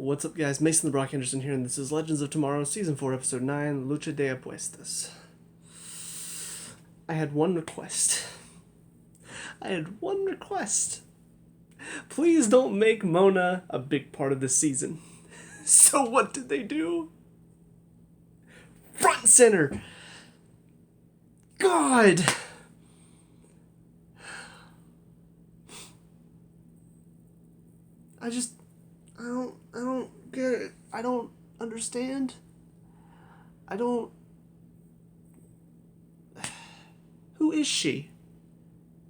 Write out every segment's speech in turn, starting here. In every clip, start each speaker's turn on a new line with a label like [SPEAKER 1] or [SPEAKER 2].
[SPEAKER 1] What's up, guys? Mason the Brock Henderson here, and this is Legends of Tomorrow, Season 4, Episode 9, Lucha de Apuestas. I had one request. Please don't make Mona a big part of this season. So what did they do? Front and center! God! I don't get it. I don't understand. Who is she?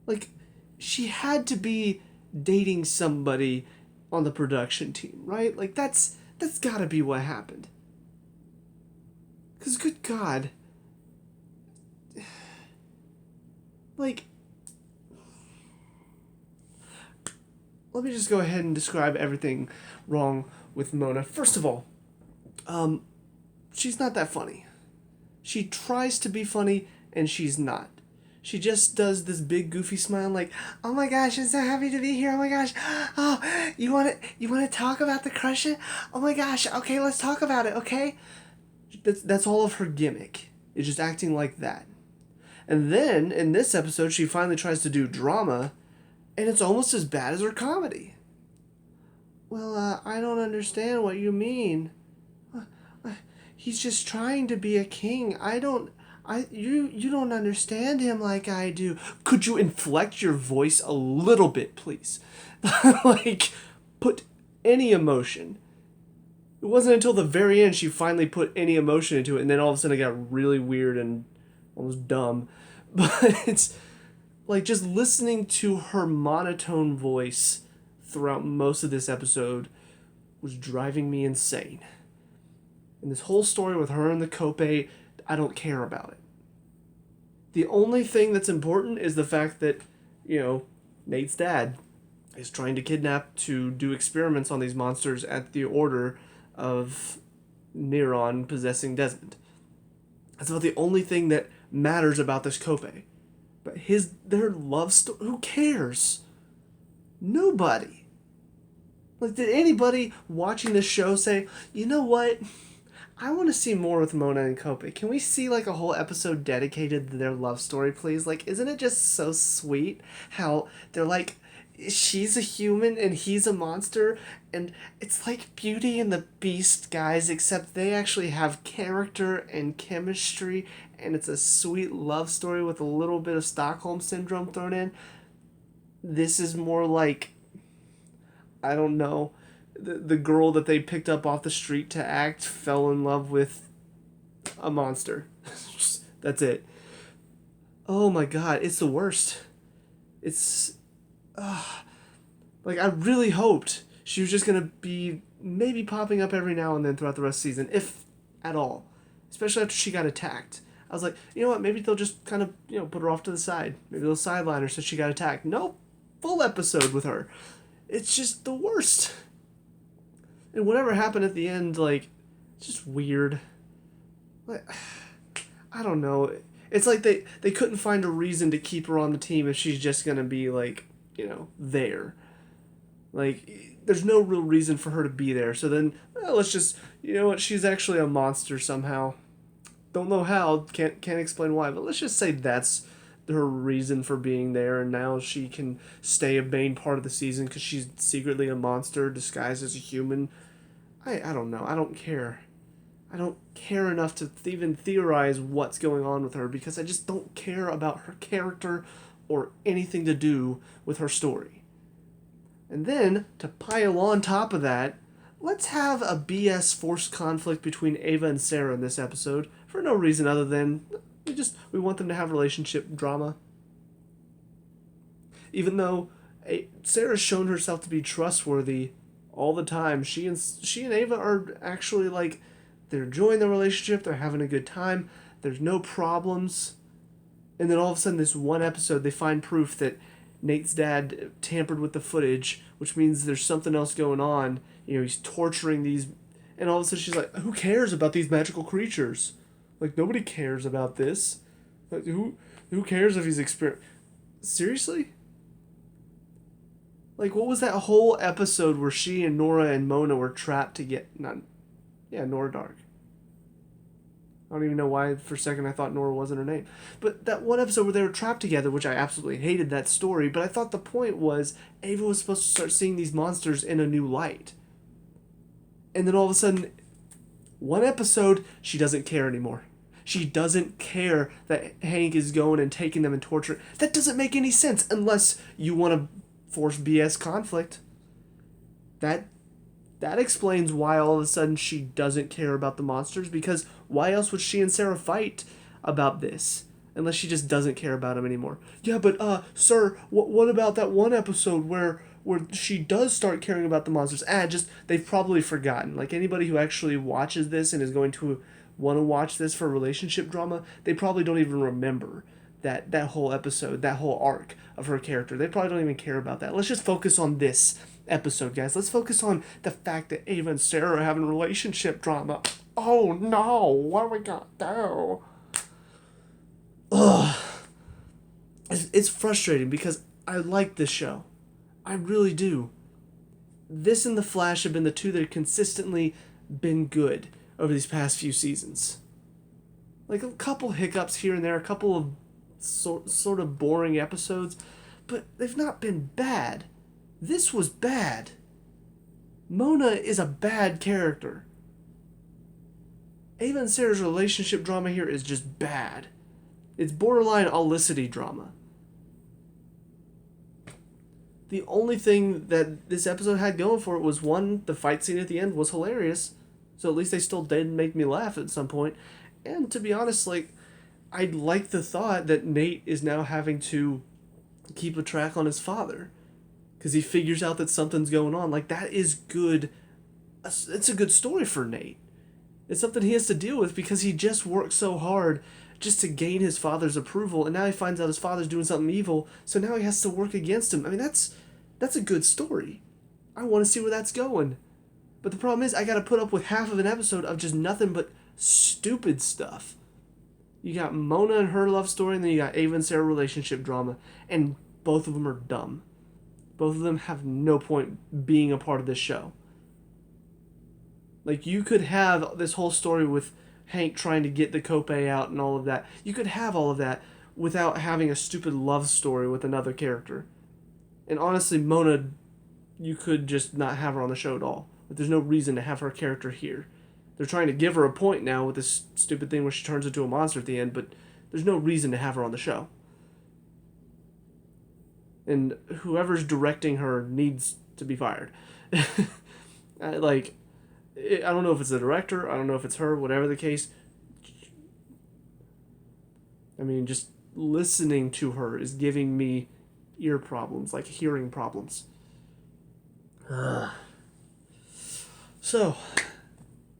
[SPEAKER 1] Like, she had to be dating somebody on the production team, right? Like, that's gotta be what happened. Because, good God. Like, let me just go ahead and describe everything wrong with Mona. First of all, she's not that funny. She tries to be funny, and she's not. She just does this big goofy smile like, oh my gosh, I'm so happy to be here. Oh my gosh. Oh, you want to talk about the crush it? Oh my gosh. Okay, let's talk about it, okay? That's all of her gimmick. Is just acting like that. And then, in this episode, she finally tries to do drama, and it's almost as bad as her comedy. Well, I don't understand what you mean. He's just trying to be a king. You don't understand him like I do. Could you inflect your voice a little bit, please? Like, put any emotion. It wasn't until the very end she finally put any emotion into it, and then all of a sudden it got really weird and almost dumb. But it's like just listening to her monotone voice throughout most of this episode was driving me insane. And this whole story with her and the Cope, I don't care about it. The only thing that's important is the fact that, Nate's dad is trying to kidnap to do experiments on these monsters at the order of Neron possessing Desmond. That's about the only thing that matters about this Cope. But their love story, who cares? Nobody. Like, did anybody watching this show say, you know what? I want to see more with Mona and Cope. Can we see, like, a whole episode dedicated to their love story, please? Like, isn't it just so sweet how they're like, she's a human and he's a monster, and it's like Beauty and the Beast, guys, except they actually have character and chemistry, and it's a sweet love story with a little bit of Stockholm Syndrome thrown in. This is more like, I don't know, the girl that they picked up off the street to act fell in love with a monster. That's it. Oh my God, it's the worst. It's... like, I really hoped she was just going to be maybe popping up every now and then throughout the rest of the season, if at all. Especially after she got attacked. I was like, you know what, maybe they'll just kind of, put her off to the side. Maybe they'll sideline her so she got attacked. Nope. Full episode with her. It's just the worst. And whatever happened at the end, like, it's just weird. Like, I don't know. It's like they couldn't find a reason to keep her on the team if she's just going to be, like, there. Like, there's no real reason for her to be there. So then, let's just, she's actually a monster somehow. Don't know how, can't explain why, but let's just say that's her reason for being there, and now she can stay a main part of the season because she's secretly a monster disguised as a human. I don't know. I don't care. I don't care enough to even theorize what's going on with her because I just don't care about her character or anything to do with her story. And then, to pile on top of that, let's have a BS forced conflict between Ava and Sarah in this episode for no reason other than we want them to have relationship drama. Even though Sarah's shown herself to be trustworthy all the time, she and Ava are actually, like, they're enjoying the relationship, they're having a good time, there's no problems. And then all of a sudden, this one episode, they find proof that Nate's dad tampered with the footage, which means there's something else going on. He's torturing these... And all of a sudden, she's like, who cares about these magical creatures? Like, nobody cares about this. Like, who cares if he's Seriously? Like, what was that whole episode where she and Nora and Mona were trapped to get... Nora Dark. I don't even know why for a second I thought Nora wasn't her name. But that one episode where they were trapped together, which I absolutely hated that story, but I thought the point was Ava was supposed to start seeing these monsters in a new light. And then all of a sudden, one episode, she doesn't care anymore. She doesn't care that Hank is going and taking them and torturing. That doesn't make any sense unless you want to force BS conflict. That explains why all of a sudden she doesn't care about the monsters, because why else would she and Sarah fight about this? Unless she just doesn't care about them anymore. Yeah, but, sir, what about that one episode where she does start caring about the monsters? They've probably forgotten. Like, anybody who actually watches this and is going to want to watch this for relationship drama, they probably don't even remember that whole episode, that whole arc of her character. They probably don't even care about that. Let's just focus on this episode, guys. Let's focus on the fact that Ava and Sarah are having relationship drama. Oh no, what are we gonna do? Ugh. It's frustrating because I like this show. I really do. This and The Flash have been the two that have consistently been good over these past few seasons. Like, a couple hiccups here and there, a couple of sort of boring episodes, but they've not been bad. This was bad. Mona is a bad character. Ava and Sarah's relationship drama here is just bad. It's borderline Olicity drama. The only thing that this episode had going for it was, one, the fight scene at the end was hilarious, so at least they still did make me laugh at some point. And to be honest, like, I like the thought that Nate is now having to keep a track on his father, because he figures out that something's going on. Like, that is good. It's a good story for Nate. It's something he has to deal with because he just worked so hard just to gain his father's approval, and now he finds out his father's doing something evil, so now he has to work against him. I mean, that's a good story. I want to see where that's going. But the problem is, I gotta put up with half of an episode of just nothing but stupid stuff. You got Mona and her love story, and then you got Ava and Sarah relationship drama, and both of them are dumb. Both of them have no point being a part of this show. Like, you could have this whole story with Hank trying to get the Cope out and all of that. You could have all of that without having a stupid love story with another character. And honestly, Mona, you could just not have her on the show at all. But there's no reason to have her character here. They're trying to give her a point now with this stupid thing where she turns into a monster at the end, but there's no reason to have her on the show. And whoever's directing her needs to be fired. I don't know if it's the director, I don't know if it's her, whatever the case. I mean, just listening to her is giving me ear problems, like hearing problems. So,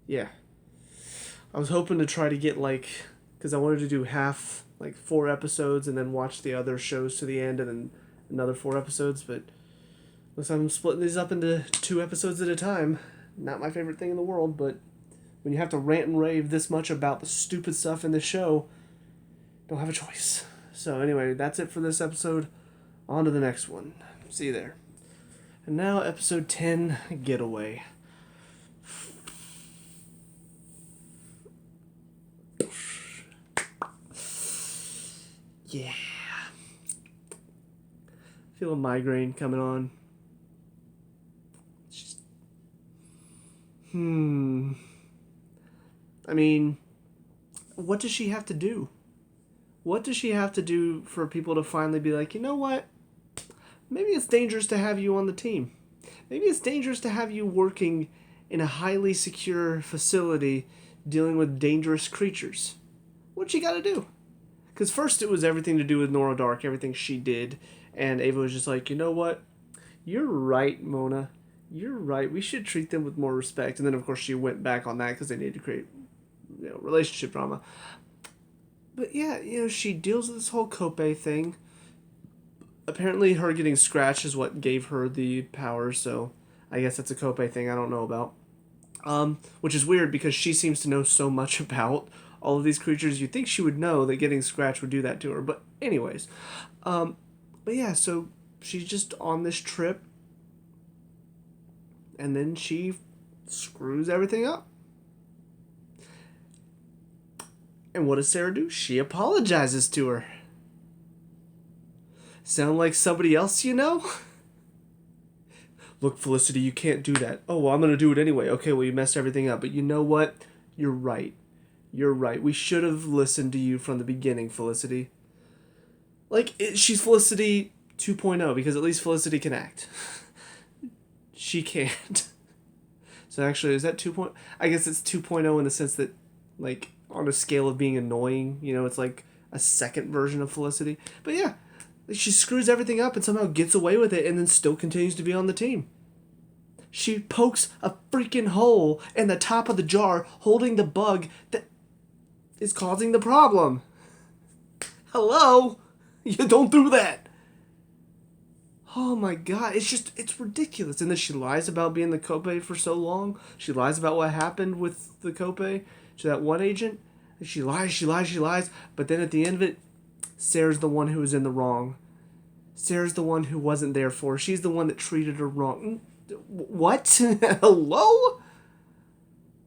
[SPEAKER 1] yeah. I was hoping to try to get, because I wanted to do 4 episodes and then watch the other shows to the end and then another 4 episodes, but looks like I'm splitting these up into 2 episodes at a time. Not my favorite thing in the world, but when you have to rant and rave this much about the stupid stuff in the show, don't have a choice. So anyway, that's it for this episode. On to the next one. See you there. And now episode 10, Getaway. Yeah. Feel a migraine coming on. I mean, what does she have to do? What does she have to do for people to finally be like, you know what? Maybe it's dangerous to have you on the team. Maybe it's dangerous to have you working in a highly secure facility dealing with dangerous creatures. What'd she gotta do? Because first it was everything to do with Nora Dark, everything she did, and Ava was just like, you know what? You're right, Mona. You're right. We should treat them with more respect. And then, of course, she went back on that because they needed to create, relationship drama. But yeah, she deals with this whole Cope thing. Apparently, her getting scratched is what gave her the power. So I guess that's a Cope thing I don't know about. Which is weird because she seems to know so much about all of these creatures. You'd think she would know that getting scratched would do that to her. But anyways, but yeah, so she's just on this trip. and then she screws everything up. And what does Sarah do? She apologizes to her. Sound like somebody else you know? Look, Felicity, you can't do that. Oh, well, I'm going to do it anyway. Okay, well, you messed everything up. But you know what? You're right. You're right. We should have listened to you from the beginning, Felicity. Like, she's Felicity 2.0, because at least Felicity can act. She can't. So actually, is that 2.0? I guess it's 2.0 in the sense that, like, on a scale of being annoying, you know, it's like a second version of Felicity. But yeah, she screws everything up and somehow gets away with it and then still continues to be on the team. She pokes a freaking hole in the top of the jar holding the bug that is causing the problem. Hello? You don't do that. Oh my god, it's ridiculous. And then she lies about being the Cope for so long. She lies about what happened with the Cope to that one agent. And she lies. But then at the end of it, Sarah's the one who was in the wrong. Sarah's the one who wasn't there for her. She's the one that treated her wrong. What? Hello?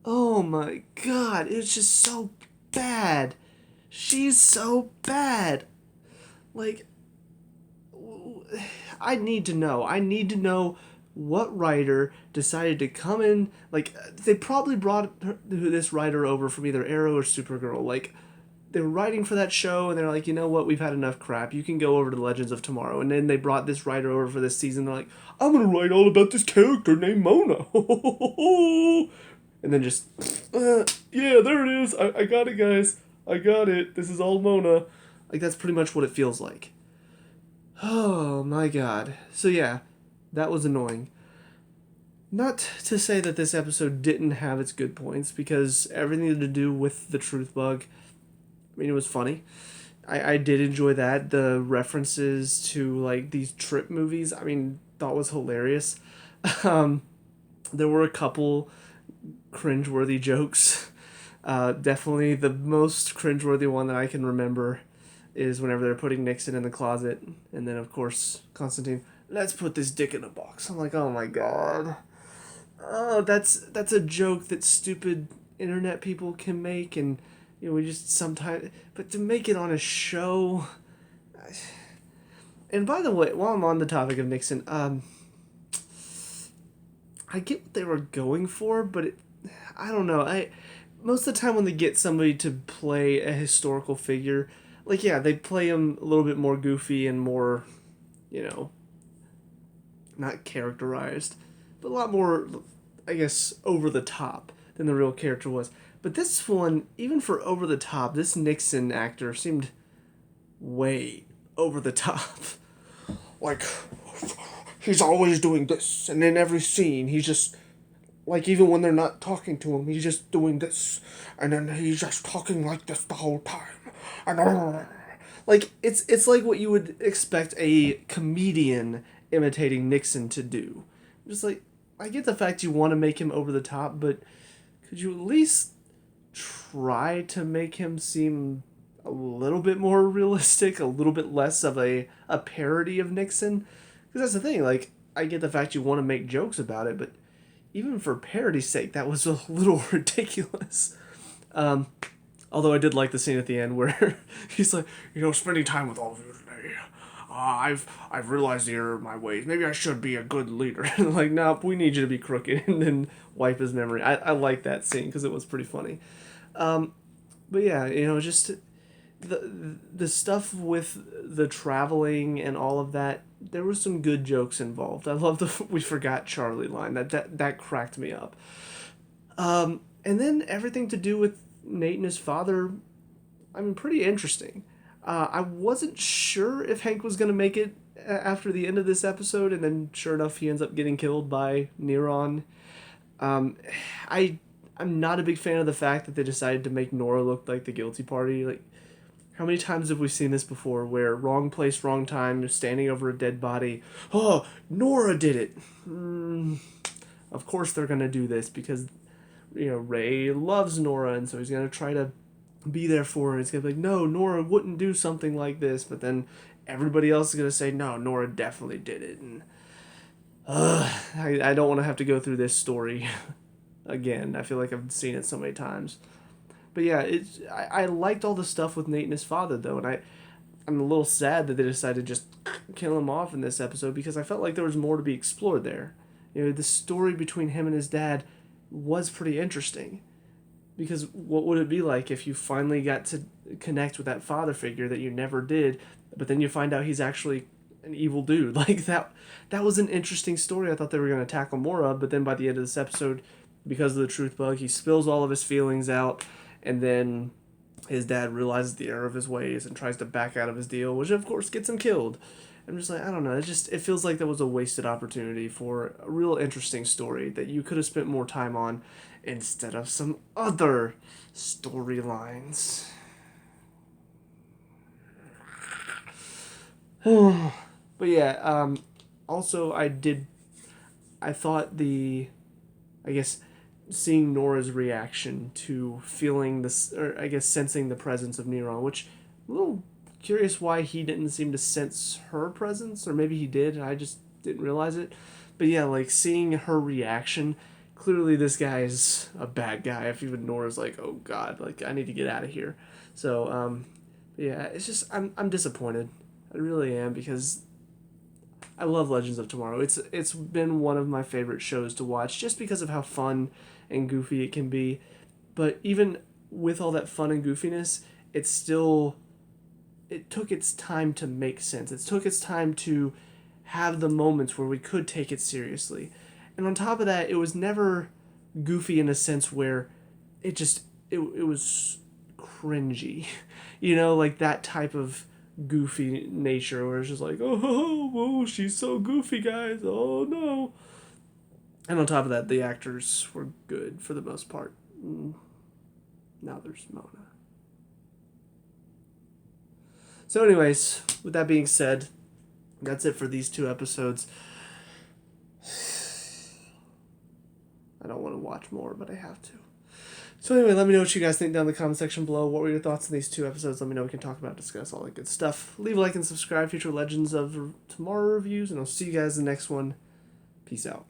[SPEAKER 1] Oh my god, it's just so bad. She's so bad. Like, I need to know. I need to know what writer decided to come in. Like, they probably brought this writer over from either Arrow or Supergirl. Like, they were writing for that show, and they're like, you know what, we've had enough crap. You can go over to Legends of Tomorrow. And then they brought this writer over for this season. They're like, I'm going to write all about this character named Mona. And then just, yeah, there it is. I got it, guys. I got it. This is all Mona. Like, that's pretty much what it feels like. Oh, my God. So, yeah, that was annoying. Not to say that this episode didn't have its good points, because everything to do with the truth bug, I mean, it was funny. I did enjoy that. The references to, like, these trip movies, I mean, thought was hilarious. There were a couple cringeworthy jokes. Definitely the most cringeworthy one that I can remember is whenever they're putting Nixon in the closet, and then, of course, Constantine, let's put this dick in a box. I'm like, oh my god. Oh, that's a joke that stupid internet people can make, and, you know, we just sometimes... But to make it on a show... And by the way, while I'm on the topic of Nixon, I get what they were going for, but I don't know. Most of the time when they get somebody to play a historical figure, like, yeah, they play him a little bit more goofy and more, you know, not characterized, but a lot more, I guess, over the top than the real character was. But this one, even for over the top, this Nixon actor seemed way over the top. Like, he's always doing this, and in every scene, he's just, like, even when they're not talking to him, he's just doing this, and then he's just talking like this the whole time. And like, it's like what you would expect a comedian imitating Nixon to do. Just like, I get the fact you want to make him over the top, but could you at least try to make him seem a little bit more realistic, a little bit less of a parody of Nixon? Because that's the thing, like, I get the fact you want to make jokes about it, but even for parody's sake, that was a little ridiculous. Although I did like the scene at the end where he's like, you know, spending time with all of you today, I've realized the error of my ways. Maybe I should be a good leader. Like, nope, we need you to be crooked, and then wipe his memory. I like that scene because it was pretty funny. But yeah, you know, just the stuff with the traveling and all of that, there were some good jokes involved. I love the we forgot Charlie line. That cracked me up. And then everything to do with Nate and his father, I mean, pretty interesting. I wasn't sure if Hank was going to make it after the end of this episode, and then sure enough, he ends up getting killed by Neron. I'm not a big fan of the fact that they decided to make Nora look like the guilty party. Like, how many times have we seen this before, where wrong place, wrong time, standing over a dead body, oh, Nora did it. Of course they're going to do this, because, you know, Ray loves Nora, and so he's going to try to be there for her. He's going to be like, no, Nora wouldn't do something like this, but then everybody else is going to say, no, Nora definitely did it. And I don't want to have to go through this story again. I feel like I've seen it so many times. But yeah, I liked all the stuff with Nate and his father though, and I'm a little sad that they decided to just kill him off in this episode because I felt like there was more to be explored there. You know, the story between him and his dad was pretty interesting. Because what would it be like if you finally got to connect with that father figure that you never did, but then you find out he's actually an evil dude? Like that was an interesting story. I thought they were going to tackle more of, but then by the end of this episode, because of the truth bug, he spills all of his feelings out, and then his dad realizes the error of his ways and tries to back out of his deal, which of course gets him killed. I'm just like, I don't know. It feels like that was a wasted opportunity for a real interesting story that you could have spent more time on instead of some other storylines. But yeah, also I thought I guess, seeing Nora's reaction to feeling this, or I guess sensing the presence of Neron, which I'm a little curious why he didn't seem to sense her presence, or maybe he did, and I just didn't realize it. But yeah, like seeing her reaction, clearly this guy is a bad guy. If even Nora's like, oh god, like I need to get out of here. So yeah, it's just I'm disappointed. I really am, because I love Legends of Tomorrow. It's been one of my favorite shows to watch just because of how fun and goofy it can be. But even with all that fun and goofiness, it took its time to make sense. It took its time to have the moments where we could take it seriously. And on top of that, it was never goofy in a sense where it was cringy. You know, like that type of goofy nature where it's just like, oh, she's so goofy, guys. Oh no. And on top of that, the actors were good for the most part. Now there's Mona. So anyways, with that being said, that's it for these 2 episodes. I don't want to watch more, but I have to. So anyway, let me know what you guys think down in the comment section below. What were your thoughts on these 2 episodes? Let me know. We can talk about, discuss all that good stuff. Leave a like and subscribe. Future Legends of Tomorrow reviews, and I'll see you guys in the next one. Peace out.